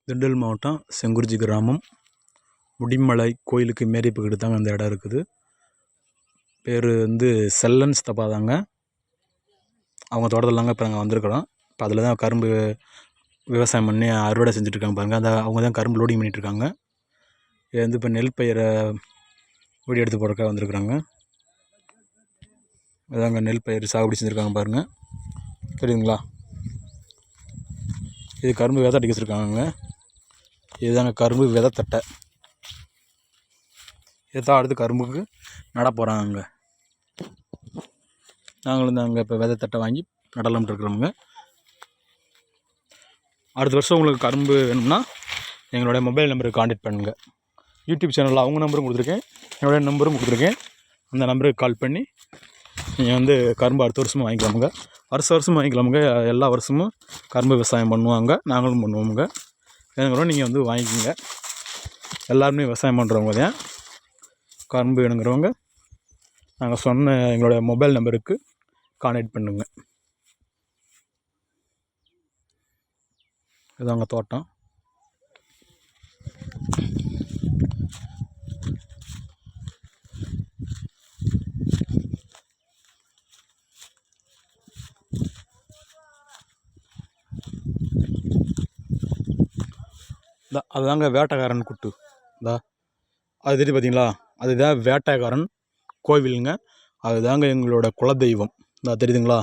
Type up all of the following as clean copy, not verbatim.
திண்டுக்கல் மாவட்டம் செங்குறிச்சி கிராமம் முடிமலை கோயிலுக்கு மேரி பக்கத்து தாங்க அந்த இடம் இருக்குது. பேர் வந்து செல்லன் சித்தப்பா தாங்க. அவங்க தோட்டத்தில் தாங்க இப்போ நாங்கள் வந்திருக்கிறோம். இப்போ அதில் தான் கரும்பு விவசாயம் பண்ணி அறுவடை செஞ்சுட்ருக்காங்க பாருங்கள். அவங்க தான் கரும்பு லோடிங் பண்ணிகிட்ருக்காங்க. இது வந்து இப்போ நெல் பயிரை வீடியோ எடுத்து போடுறக்காக வந்திருக்குறாங்க. அதாங்க நெல் பயிர் சாகுபடி செஞ்சுருக்காங்க பாருங்கள், தெரியுதுங்களா? இது கரும்பு விதை அடிக்க வச்சுருக்காங்க. இதுதாங்க கரும்பு விதை தட்டை. இதுதான் அடுத்து கரும்புக்கு நட போகிறாங்க. நாங்களும் தாங்க இப்போ விதை தட்டை வாங்கி நடலாம்னு இருக்கிறோமுங்க. அடுத்த வருஷம் உங்களுக்கு கரும்பு வேணும்னா எங்களுடைய மொபைல் நம்பருக்கு கான்டாக்ட் பண்ணுங்கள். யூடியூப் சேனலில் அவங்க நம்பரும் கொடுத்துருக்கேன், என்னுடைய நம்பரும் கொடுத்துருக்கேன். அந்த நம்பருக்கு கால் பண்ணி நீங்கள் வந்து கரும்பு அடுத்த வருஷமும் வாங்கிக்கலாமுங்க. வருஷம் வாங்கிக்கலாமுங்க. எல்லா வருஷமும் கரும்பு விவசாயம் பண்ணுவாங்க, நாங்களும் பண்ணுவோமுங்க. வேணுங்கிறோம் நீங்கள் வந்து வாங்கிக்கோங்க. எல்லாருமே விவசாயம் பண்ணுறவங்க தான். கரும்பு வேணுங்கிறவங்க நாங்கள் சொன்ன எங்களுடைய மொபைல் நம்பருக்கு கான்டாக்ட் பண்ணுங்க. இதுதாங்க தோட்டம். அதுதாங்க வேட்டைக்காரன் குட்டு. அது தெரியுது பார்த்தீங்களா? அதுதான் வேட்டைக்காரன் கோவிலுங்க. அதுதாங்க எங்களோட குலதெய்வம். தெரியுதுங்களா?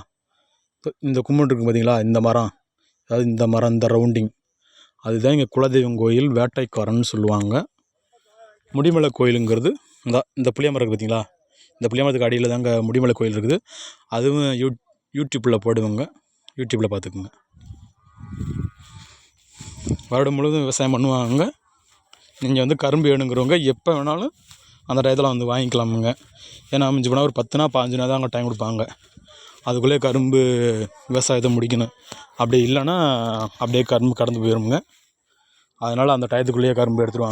இந்த கும்பிட்டு இருக்கு பார்த்தீங்களா? இந்த மரம், அதாவது இந்த மரம், இந்த ரவுண்டிங், அதுதான் எங்கள் குலதெய்வம் கோயில். வேட்டைக்காரன் சொல்லுவாங்க. முடிமலை கோயிலுங்கிறது இந்த புளிய மரம் இருக்குது பார்த்தீங்களா? இந்த புளிய மரத்துக்கு அடியில் தாங்க முடிமலை கோயில் இருக்குது. அதுவும் யூடியூப்பில் போடுவாங்க, யூடியூப்பில் பார்த்துக்குங்க. வருடம் முழுவதும் விவசாயம் பண்ணுவாங்க. நீங்கள் வந்து கரும்பு வேணுங்கிறவங்க எப்போ வேணாலும் அந்த டயத்தில் வந்து வாங்கிக்கலாமுங்க. ஏன்னா மிஞ்சி போனால் ஒரு 10 நாள் 15 நாள் தான் அங்கே டைம் கொடுப்பாங்க. அதுக்குள்ளே கரும்பு விவசாயத்தை முடிக்கணும். அப்படி இல்லைன்னா அப்படியே கரும்பு கடந்து போயிடுங்க. அதனால் அந்த டயத்துக்குள்ளேயே கரும்பு எடுத்துகிட்டு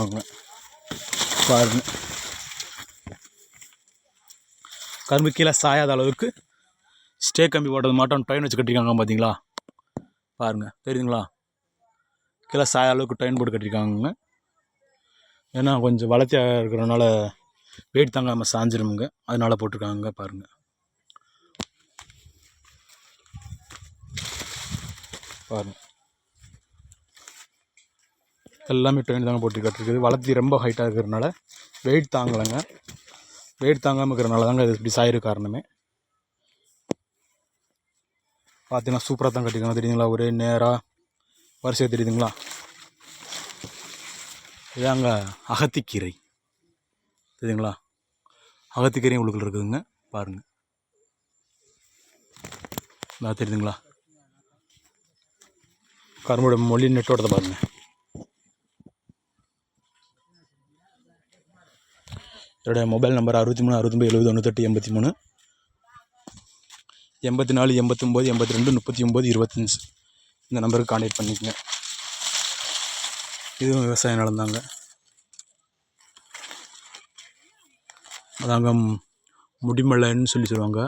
பாருங்க. கரும்பு கீழே சாயாத அளவுக்கு ஸ்டே கம்பி போட்டது மட்டும் ட்ரெயின் வச்சு கட்டியிருக்காங்க பார்த்தீங்களா? பாருங்கள், தெரியுதுங்களா? கீழே சாய அளவுக்கு ட்ரெயின் போட்டு கட்டியிருக்காங்க. ஏன்னா கொஞ்சம் வளர்த்தியாக இருக்கிறதுனால வெயிட் தாங்காமல் சாஞ்சிருமுங்க, அதனால போட்டிருக்காங்க. பாருங்கள் எல்லாமே ட்ரெயின் தாங்க போட்டு கட்டிருக்குது. வளர்த்தி ரொம்ப ஹைட்டாக இருக்கிறதுனால வெயிட் தாங்கலைங்க. வெயிட் தாங்காமல் இருக்கிறனால தாங்க இது இப்படி சாயிரு காரணமே. பார்த்தீங்கன்னா சூப்பராக தான் கட்டிருக்காங்க, தெரியுதுங்களா? ஒரே நேராக வரிசையாக தெரியுதுங்களா? இதாங்க அகத்திக்கீரை, தெரியுதுங்களா? அகத்திக்கீரையும் உள்ளுக்குள்ள இருக்குதுங்க. பாருங்கள், தெரியுதுங்களா? கரும்போட மொழி நெட்டோட்டத்தை பாருங்கள். என்னுடைய மொபைல் நம்பர் 63 69 70 98 83 84 89 82 39 25. இந்த நம்பருக்கு கான்டாக்ட் பண்ணிக்கங்க. இதுவும் விவசாய நிலம் தாங்க. அதாங்க முடிமலைன்னு சொல்லுவாங்க.